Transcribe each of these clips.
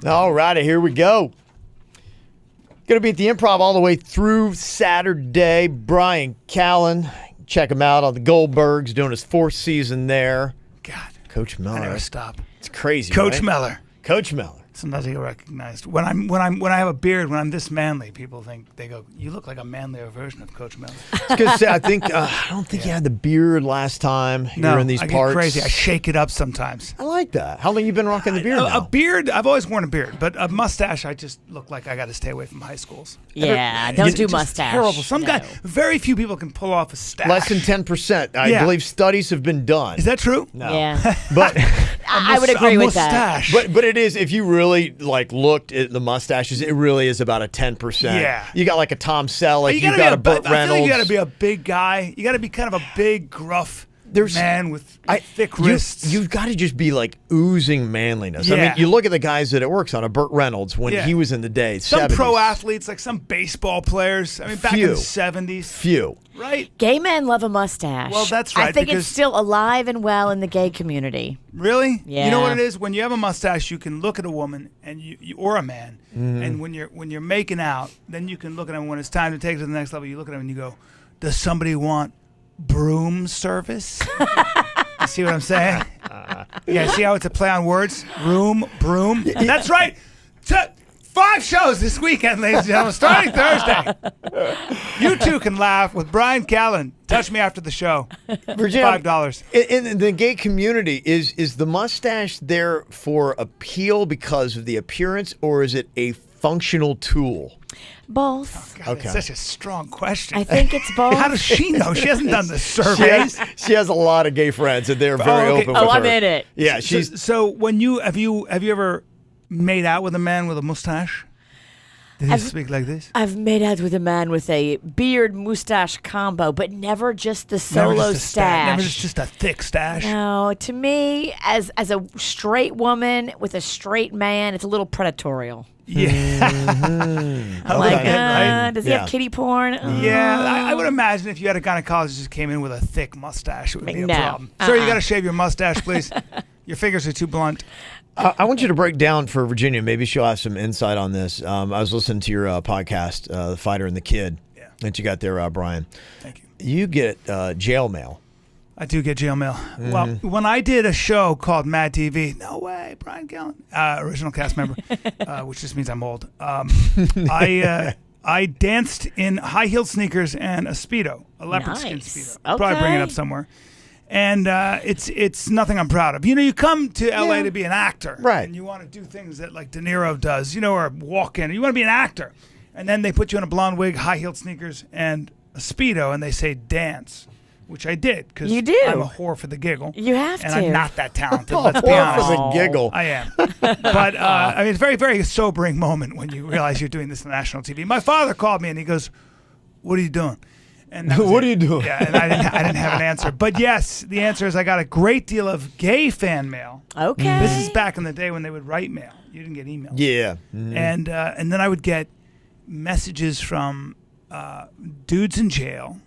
All righty, here we go. Going to be at the Improv all the way through Saturday. Brian Callen, check him out on the Goldbergs, doing his 4th season there. God, Coach Miller. I never stop. It's crazy, Coach right? Miller. Coach Miller. Sometimes I get recognized when I have a beard. When I'm this manly, people they go, "You look like a manlier version of Coach Miller." Because I don't think you had the beard last time you were in these I parts. get crazy. I shake it up sometimes. I like that. How long you been rocking the beard now? A beard. I've always worn a beard, but a mustache. I just look like I got to stay away from high schools. Yeah, don't do Just mustache. Terrible. Some No. guy. Very few people can pull off a stash. Less than 10%. I believe studies have been done. Is that true? No. Yeah. But I would agree with that. Mustache. but it is, if you really looked at the mustaches, it really is about a 10%. Yeah. You got like a Tom Selleck, you gotta got be a Burt I feel Reynolds. like you got to be a big guy. You got to be kind of a big, gruff man with thick wrists. You've got to just be like oozing manliness. I Yeah. mean, you look at the guys that it works on, a Burt Reynolds when he was in the day. Some 70s. pro athletes, like some baseball players. I mean, back in the 70s. Few. Right? Gay men love a mustache. Well, that's right, I think because- it's still alive and well in the gay community. Really? Yeah. You know what it is? When you have a mustache, you can look at a woman and you or a man, and when you're making out, then you can look at them when it's time to take it to the next level. You look at them and you go, "Does somebody want broom service?" You see what I'm saying? Yeah. See how it's a play on words? Broom. That's right. 5 shows this weekend, ladies and gentlemen, starting Thursday. You too can laugh with Brian Callen. Touch me after the show. Virginia, $5. In the gay community, is the mustache there for appeal because of the appearance, or is it a functional tool? Both. God, That's such a strong question. I think it's both. How does she know? She hasn't done the surveys. She has a lot of gay friends, and they're very open with her. I'm in it. Yeah, she's. So when have you ever made out with a man with a mustache? Did he speak like this? I've made out with a man with a beard mustache combo, but never just the solo stash. Never just a thick stash. No, to me, as a straight woman with a straight man, it's a little predatorial. Yeah. I'm like, right? does he have kitty porn? Yeah, I would imagine if you had a gynecologist who came in with a thick mustache, it would be a problem. Sir, you got to shave your mustache, please. Your fingers are too blunt. I want you to break down for Virginia. Maybe she'll have some insight on this. I was listening to your podcast, The Fighter and the Kid, that you got there, Brian. Thank you. You get jail mail. I do get jail mail. Well, when I did a show called Mad TV, no way, Brian Callen, original cast member, which just means I'm old. I danced in high-heeled sneakers and a Speedo, a leopard skin Speedo. I'll probably bring it up somewhere. And it's nothing I'm proud of. You know, you come to L.A. to be an actor. Right. And you want to do things that like De Niro does, or walk in. You want to be an actor. And then they put you in a blonde wig, high-heeled sneakers, and a Speedo, and they say dance, which I did. Because I'm a whore for the giggle. You have to. And I'm not that talented, let's be honest. For the giggle. I am. But, I mean, it's a very, very sobering moment when you realize you're doing this on national TV. My father called me, and he goes, "What are you doing?" And what are you doing? Yeah, and I didn't have an answer. But yes, the answer is I got a great deal of gay fan mail. Okay. This is back in the day when they would write mail. You didn't get email. Yeah. And then I would get messages from dudes in jail.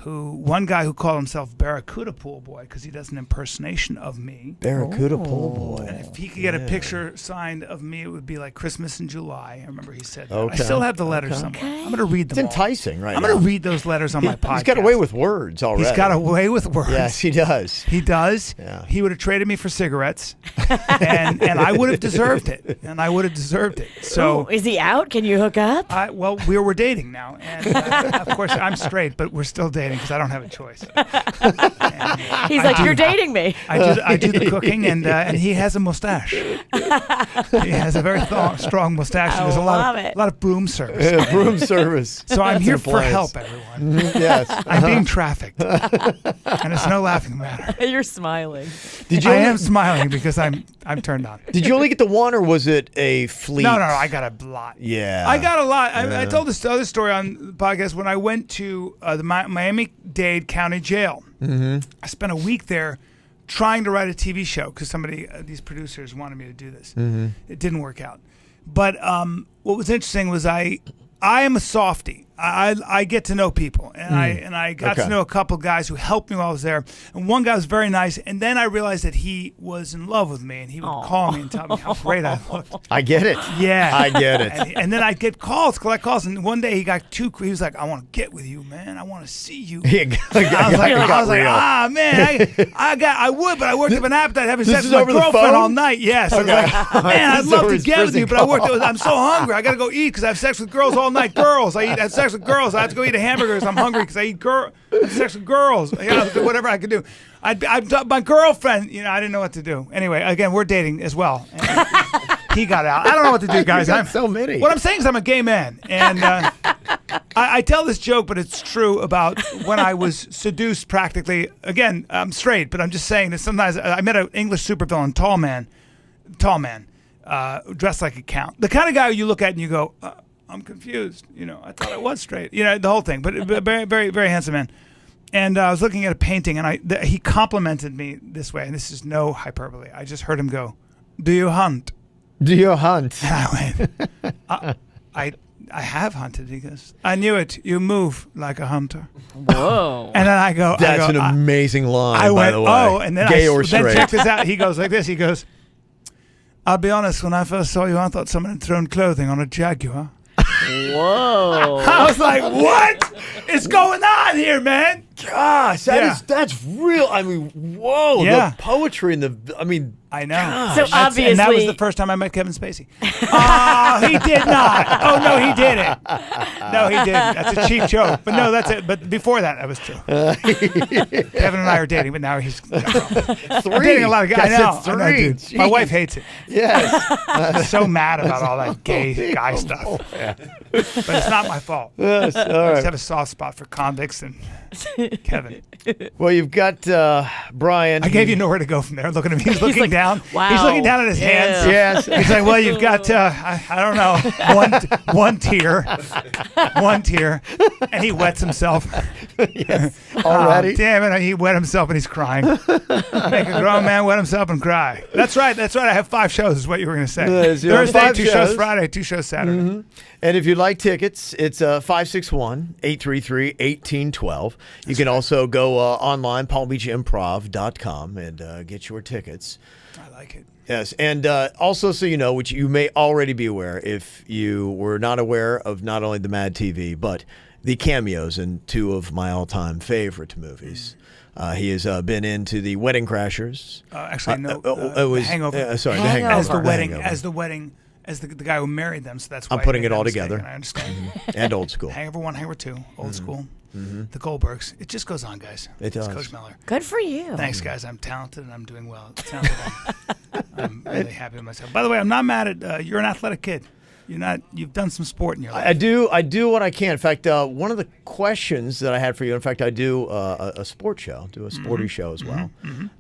One guy who called himself Barracuda Pool Boy because he does an impersonation of me. Barracuda Pool Boy. And if he could get a picture signed of me, it would be like Christmas in July. I remember he said that. Okay. I still have the letters somewhere. I'm going to read them. It's enticing, right? I'm going to read those letters on my podcast. He's got away with words already. He's got away with words. Yes, he does. He does. Yeah. He would have traded me for cigarettes, and I would have deserved it. So, is he out? Can you hook up? Well, we're dating now, and of course I'm straight, but we're still dating because I don't have a choice. He's like, you're dating me. I do the cooking, and he has a mustache. He has a very strong mustache. And there's a lot of broom service. Yeah, broom service. So I'm here for help, everyone. Yes. I'm being trafficked, and it's no laughing matter. You're smiling. I am smiling because I'm turned on. Did you only get the one, or was it a fleet? No, I got a lot. Yeah. I got a lot. I told this other story on the podcast when I went to the Miami-Dade County Jail. Mm-hmm. I spent a week there trying to write a TV show because these producers wanted me to do this. Mm-hmm. It didn't work out. But what was interesting was I am a softie. I get to know people, and I got to know a couple guys who helped me while I was there. And one guy was very nice, and then I realized that he was in love with me, and he would call me and tell me how great I looked. I get it. Yeah, I get it. And then I'd get collect calls, and one day he was like, "I want to get with you, man. I want to see you." I was like, man, I would, but I worked up an appetite having sex with my over the girlfriend phone? all night. Yes, I was like, man, I'd love to get with you, but I'm so hungry. I got to go eat because I have sex with girls all night. Girls, I have sex with girls. I have to go eat a hamburger because I'm hungry because I have sex with girls. Whatever I could do. My girlfriend, I didn't know what to do. Anyway, again, we're dating as well. And he got out. I don't know what to do, guys. I'm so many. What I'm saying is I'm a gay man, and I tell this joke, but it's true about when I was seduced. Practically, again, I'm straight, but I'm just saying that sometimes I met an English supervillain, tall man, dressed like a count, the kind of guy you look at and you go, I'm confused. I thought I was straight. The whole thing, but very, very, very handsome man. And I was looking at a painting, and he complimented me this way, and this is no hyperbole. I just heard him go, "Do you hunt?" Do you hunt? And I went, I have hunted. He goes, "I knew it. You move like a hunter." Whoa. And then I go, That's an amazing line, I by went, the way. oh, and then Gay or then straight. check this out. He goes like this. He goes, "I'll be honest. When I first saw you, I thought someone had thrown clothing on a Jaguar." Whoa. I was like, "What is going on here, man?" Gosh, that's real. I mean, whoa, Yeah. the poetry and I know. Gosh. So And that was obviously, the first time I met Kevin Spacey. He did not. Oh, no, he didn't. No, he didn't. That's a cheap joke. But no, that's it. But before that was true. Kevin and I are dating, but now he's I'm dating a lot of guys. I know. I know, dude. My wife hates it. Yes. She's so mad about all that gay guy stuff. Yeah. But it's not my fault. Yes, all I just right. have a soft spot for convicts and Kevin. Well, you've got Brian. I gave you nowhere to go from there. Look at him. He's looking down. wow. He's looking down at his hands. Ew. Yes. He's like, well, you've got, I don't know, one tear, and he wets himself. Yes. Already. Damn it, he wet himself and he's crying. Make a grown man wet himself and cry. That's right. I have 5 shows is what you were going to say. Yes, you have Thursday, 5 2 shows shows. Friday, 2 shows Saturday. Mm-hmm. And if you'd like tickets, it's 561-833-1812. You can also go online, palmbeachimprov.com, and get your tickets. I like it. Yes, and also so you know, which you may already be aware if you were not aware of not only the Mad TV, but the cameos in 2 of my all-time favorite movies. He has been into The Wedding Crashers. Actually, no. It was The Hangover. Sorry, Hangover. As the wedding, as the guy who married them. So that's why I'm putting I made it all that mistake, together. and I understand. And Old School. Hangover 1, Hangover 2, Old School, the Goldbergs. It just goes on, guys. It It's does. Coach Miller. good for you. Thanks, guys. I'm talented and I'm doing well. I'm really happy with myself. By the way, I'm not mad at you're an athletic kid. You've done some sport in your life. I do what I can. In fact, one of the questions that I had for you, in fact, I do a sports show, do a sporty show as well.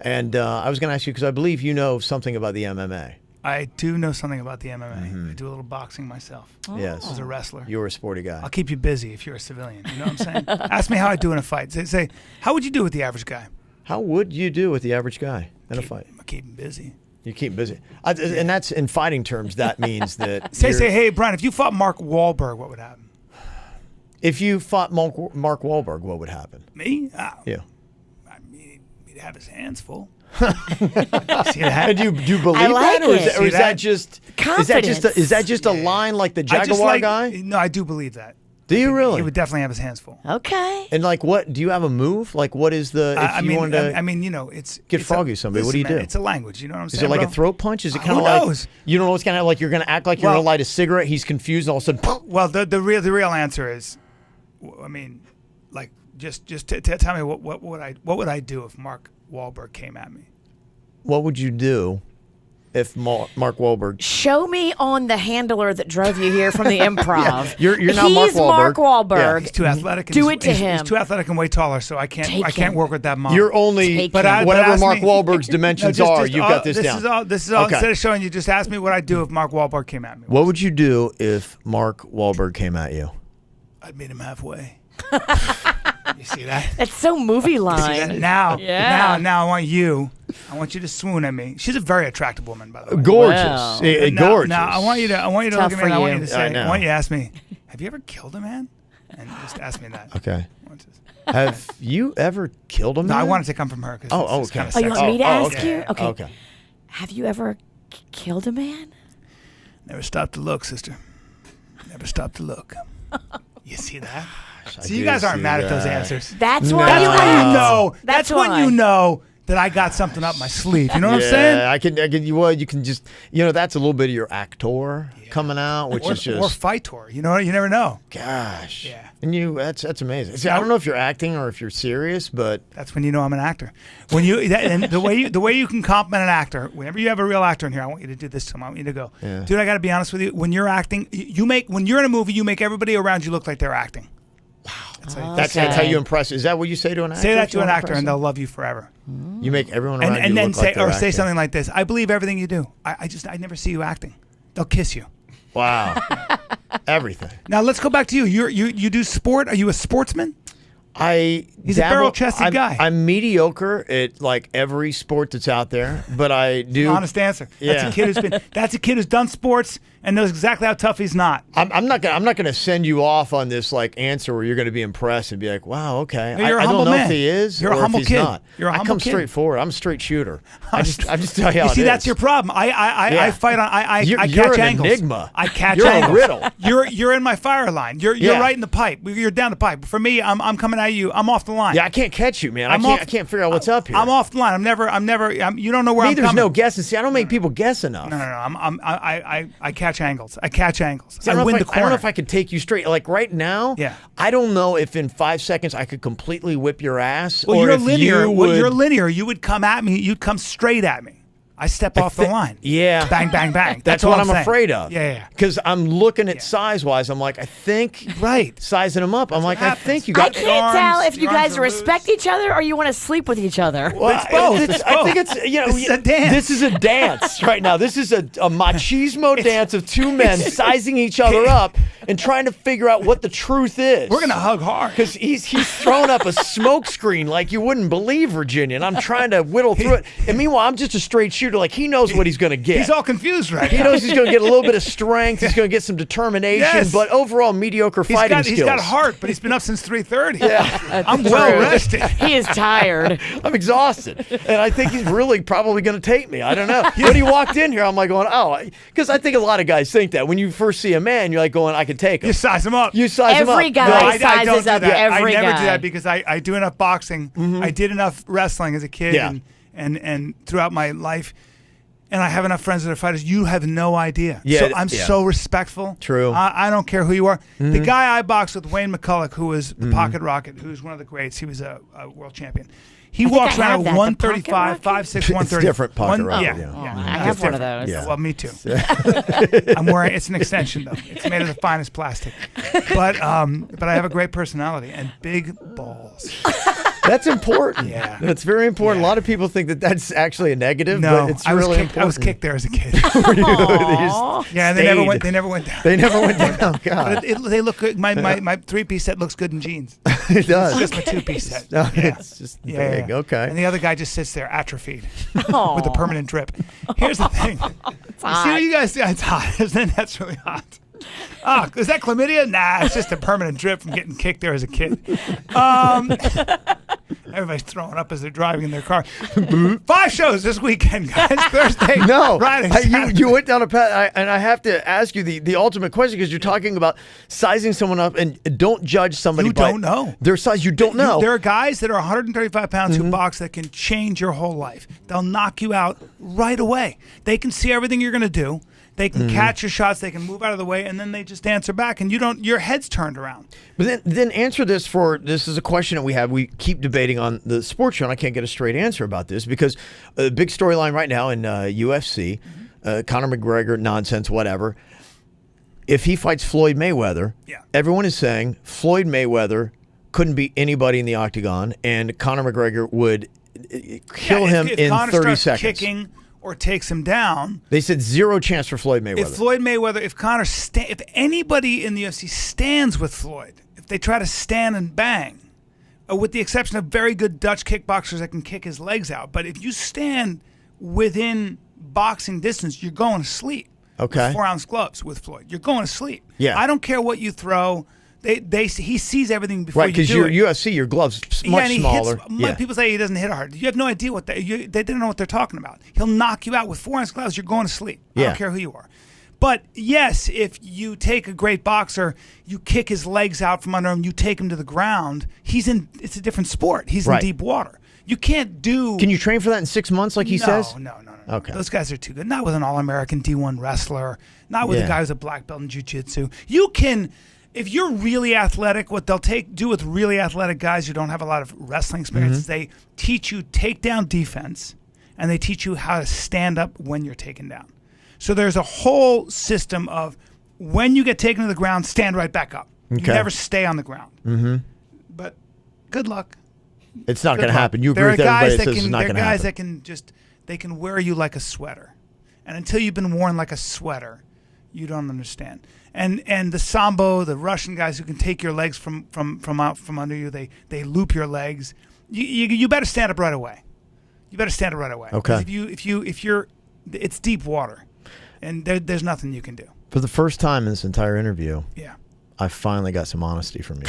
And I was going to ask you, because I believe you know something about the MMA. I do know something about the MMA. I do a little boxing myself. Yes. As a wrestler. You were a sporty guy. I'll keep you busy if you're a civilian. You know what I'm saying? Ask me how I do in a fight. Say, how would you do with the average guy? How would you do with the average guy in a fight? I keep him busy. You keep busy. And that's in fighting terms, that means that Say, hey, Brian, if you fought Mark Wahlberg, what would happen? if you fought Mark Wahlberg, what would happen? Me? Yeah. I mean, he'd have his hands full. See that? And do you believe I like that, or it. is that just Confidence. is that just a line like the I just Jaguar guy? No, I do believe that. Do you really? He would definitely have his hands full. Okay. And like, what do you have a move? Like, what is the? If you wanted to, I mean, it's get it's froggy somebody, what do you listen, do? man, It's a language. You know what I'm is saying? it like bro? a throat punch? Is it Who kind of like knows? you don't know what's kind of like you're gonna act like you're Well- gonna light a cigarette? He's confused, and all of a sudden, poof. Well, the real answer is, I mean, like just tell me what would I do if Mark Wahlberg came at me? What would you do if Mark Wahlberg? Show me on the handler that drove you here from the improv. You're not Mark He's Mark Wahlberg. Wahlberg. He's too athletic. And Do he's- it to he's- him. He's too athletic and way taller, so I can't Take can't him. work with that model. You're only Take But I- whatever ask Mark me- Wahlberg's dimensions No, are. You've got this down. This is all. Okay. Instead of showing you, just ask me what I'd do if Mark Wahlberg came at me. What would you do if Mark Wahlberg came at you? I'd meet him halfway. You see that? That's so movie line. Now, Yeah. now I want you to swoon at me. She's a very attractive woman, by the way. Gorgeous, Wow. Now- gorgeous. Now I want you to Tough look at me. for And I want you. you to say. I know. I want you to ask me. Have you ever killed a man? and just ask me that. Okay. Have you ever killed a man? No, I wanted to come from her. Oh, it's okay. Kind of Oh, you want me to ask okay. you? Okay. Okay. Have you ever killed a man? Never stopped to look, sister. Never stopped to look. You see that? So you do guys aren't see mad at those that. answers. That's No. why That's you when asked. you know. That's That's when why. you know that I got something up my sleeve. You know what I'm saying? I can. You can just. That's a little bit of your actor coming out, which is just. Or fightor. You know, you never know. Gosh. Yeah. And that's amazing. See, I don't know if you're acting or if you're serious, but That's when you know I'm an actor. When and the way you can compliment an actor. Whenever you have a real actor in here, I want you to do this to him. I want you to go, Yeah. dude. I got to be honest with you. When you're acting, when you're in a movie, you make everybody around you look like they're acting. that's how you impress. Is that what you say to an actor? Say that if to you an wanna actor, impress and them? they'll love you forever. You make everyone around And you then look like they're say acting. something like this. I believe everything you do. I never see you acting. They'll kiss you. Wow. Everything. Now let's go back to you. You do sport. Are you a sportsman? He's a barrel-chested guy. I'm mediocre at like every sport that's out there, but I do. Honest answer. That's Yeah. a kid that's a kid who's done sports and knows exactly how tough he's not. I'm not gonna send you off on this like answer where you're gonna be impressed and be like, wow, okay. No, you're a I humble don't know man. if he is You're a or humble if he's kid. not. You're a I humble come kid. straight forward. I'm a straight shooter. I just tell you how You see, it that's is. your problem. I fight on. I You're catch an angles. enigma. I catch You're a angles. riddle. You're in my fire line. You're Yeah. right in the pipe. You're down the pipe. For me, I'm coming at you. I'm off the line. Yeah, I can't catch you, man. I'm I off- can't figure out what's up here. I'm off the line. I'm never. You don't know where I'm There's coming. no guessing. See, I don't make people guess enough. No. I catch angles. I catch angles. See, I win the I don't corner. know if I could take you straight. Like right now, Yeah. I don't know if in 5 seconds I could completely whip your ass. Well, or you're if linear. You Well, would, you're linear. You would come at me. You'd come straight at me. I step off the line. Yeah. Bang, bang, bang. That's all what I'm saying. afraid of. Yeah. Because I'm looking at size-wise. I'm like, I think. Right. Sizing them up. I'm like, I happens. think you I got. can't arms- tell if your you arms guys are respect loose. each other or you want to sleep with each other. Well, It's both. I think it's This is a dance. This is a dance right now. This is a machismo dance of two men sizing each other up and trying to figure out what the truth is. We're gonna hug hard. Because he's thrown up a smoke screen like you wouldn't believe, Virginia, and I'm trying to whittle through it. And meanwhile, I'm just a straight shooter. Like he knows what he's going to get. He's all confused right He now. knows he's going to get a little bit of strength. He's going to get some determination, Yes. but overall mediocre fighting skills. He's got heart, but he's been up since 3:30. Yeah. I'm well rested. He is tired. I'm exhausted, and I think he's really probably going to take me. I don't know. When he walked in here, I'm like going, because I think a lot of guys think that when you first see a man, you're like going, I can take him. You size him up. You size him up. Every guy You're No, like, I don't sizes do up that. every I never guy. do that because I do enough boxing. I did enough wrestling as a kid Yeah. and throughout my life. And I have enough friends that are fighters. You have no idea. Yeah, So I'm yeah. so respectful. True. I don't care who you are. The guy I boxed with, Wayne McCulloch, who was the Pocket Rocket, who's one of the greats. He was a world champion. He think walks I have around that, at the 135, Pocket 5'6", It's 130. different Pocket Rocket, Yeah, yeah. I It's have one of different. those. Yeah. Well, me too. I'm wearing. It's an extension though. It's made of the finest plastic. But I have a great personality and big balls. That's important. Yeah. That's very important. Yeah. A lot of people think that that's actually a negative, No, but it's I was really kicked. important. I was kicked there as a kid. Aw. Yeah, and they never went. They never went down. They never went down. But God, they look good. My 3-piece set looks good in jeans. it does. It's just my 2-piece set. No, Yeah. it's just Yeah, big. yeah. Okay. And the other guy just sits there atrophied Aw. with a permanent drip. Here's the thing. You see what you guys do? It's hot, isn't it? That's really hot. Oh, is that chlamydia? Nah, it's just a permanent drip from getting kicked there as a kid. Everybody's throwing up as they're driving in their car. 5 shows this weekend, guys. Thursday, No, Friday, you Saturday. went down a path, and I have to ask you the ultimate question because you're talking about sizing someone up, and don't judge somebody. You by don't know. their size. You don't know. There are guys that are 135 pounds who box that can change your whole life. They'll knock you out right away. They can see everything you're going to do. They can catch your shots. They can move out of the way, and then they just answer back, and your head's turned around. But then answer this this is a question that we have. We keep debating on the sports show, and I can't get a straight answer about this because a big storyline right now in UFC, Conor McGregor, nonsense, whatever. If he fights Floyd Mayweather, everyone is saying Floyd Mayweather couldn't beat anybody in the octagon, and Conor McGregor would kill him if in Conor 30 starts seconds. kicking or takes him down. They said 0 chance for Floyd Mayweather. If Floyd Mayweather, if Conor, if anybody in the UFC stands with Floyd, if they try to stand and bang, with the exception of very good Dutch kickboxers that can kick his legs out, but if you stand within boxing distance, you're going to sleep. Okay. With 4-ounce gloves with Floyd, you're going to sleep. Yeah. I don't care what you throw. he sees everything before Right, you because do you're it. UFC, your gloves much and he smaller. hits, people say he doesn't hit hard. You have no idea what they don't know what they're talking about. He'll knock you out with 4-ounce gloves. You're going to sleep. I Yeah. don't care who you are. But yes, if you take a great boxer, you kick his legs out from under him, you take him to the ground. It's a different sport. He's Right. in deep water. You can't do. Can you train for that in 6 months, like he says? No. Okay. Those guys are too good. Not with an All-American D1 wrestler. Not with Yeah. a guy who's a black belt in jiu-jitsu. You can, if you're really athletic, what they'll do with really athletic guys who don't have a lot of wrestling experience is they teach you takedown defense, and they teach you how to stand up when you're taken down. So there's a whole system of when you get taken to the ground, stand right back up. You Okay. never stay on the ground. Mm-hmm. But good luck. It's not going to luck. happen. You agree There with are everybody guys that that says it's can. not There are going to guys happen. that can they can wear you like a sweater, and until you've been worn like a sweater, you don't understand. And the Sambo, the Russian guys who can take your legs from out from under you, they loop your legs. You better stand up right away. You better stand up right away. Okay. 'Cause if you're, it's deep water, and there's nothing you can do. For the first time in this entire interview, Yeah. I finally got some honesty from you.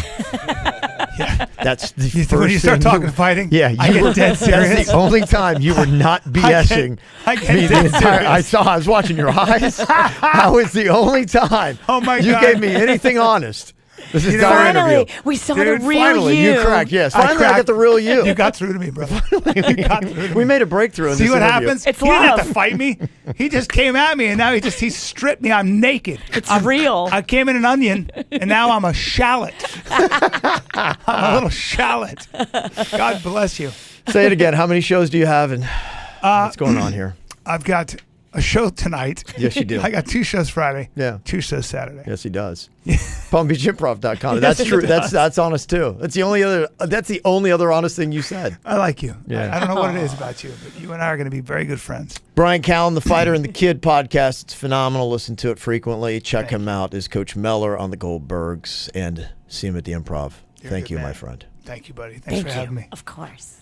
Yeah. That's the first When you start thing talking fighting, Yeah, I you were get dead serious. That's the only time you were not BSing I get me the dead entire. serious. I was watching your eyes. That was the only time. Oh, my you God. gave me anything honest. This You know, entire Finally, interview. we saw Dude, the real Finally, you cracked. Yes, finally, I got the real you. You got through to me, brother. You got through to me. We made a breakthrough. In See this what interview. happens? It's he didn't have love. to fight me. He just came at me, and now he stripped me. I'm naked. It's real. I came in an onion, and now I'm a shallot. I'm a little shallot. God bless you. Say it again. How many shows do you have, and what's going on here? I've got a show tonight. Yes, you do. I got 2 shows Friday. Yeah. 2 shows Saturday. Yes, he does. PalmBeachImprov.com. That's Yes, true. he That's does. honest too. That's the only other honest thing you said. I like you. Yeah. I don't know what it is about you, but you and I are going to be very good friends. Brian Callen, the Fighter and the Kid podcast. It's phenomenal. Listen to it frequently. Check him out as Coach Meller on the Goldbergs, and see him at the Improv. You're a Thank good you, man. my friend. Thank you, buddy. Thanks Thank for you. having me. Of course.